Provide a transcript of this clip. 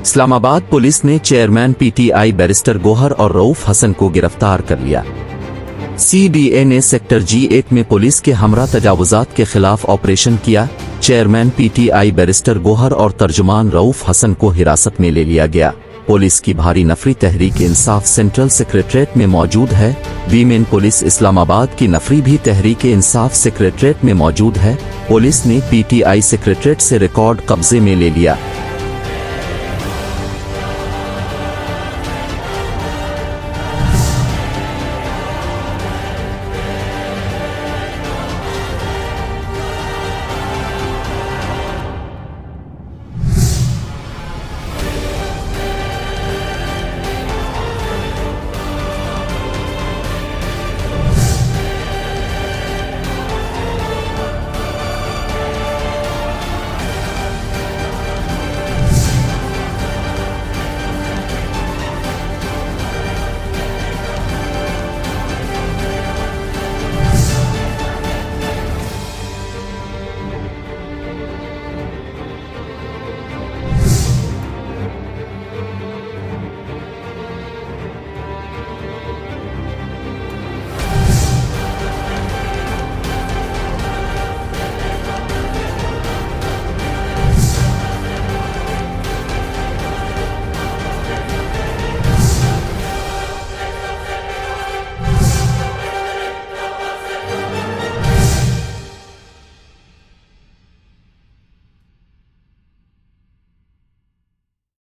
Islamabad police ने chairman PTI barrister Gauhar और रऊफ हसन को गिरफ्तार कर लिया। सीडीए ने सेक्टर G1 में पुलिस के हमरा तजावुजात के खिलाफ ऑपरेशन किया। चेयरमैन पीटीआई बैरिस्टर गौहर और तर्जुमान रऊफ हसन को हिरासत में ले लिया गया। पुलिस की भारी नफरी तहरीक इंसाफ सेंट्रल सेक्रेटरीट में मौजूद है। वीमेन पुलिस इस्लामाबाद की नफरी भी तहरीक इंसाफ सेक्रेटरीट में मौजूद है। पुलिस ने पीटीआई सेक्रेटरीट से रिकॉर्ड कब्जे में ले लिया।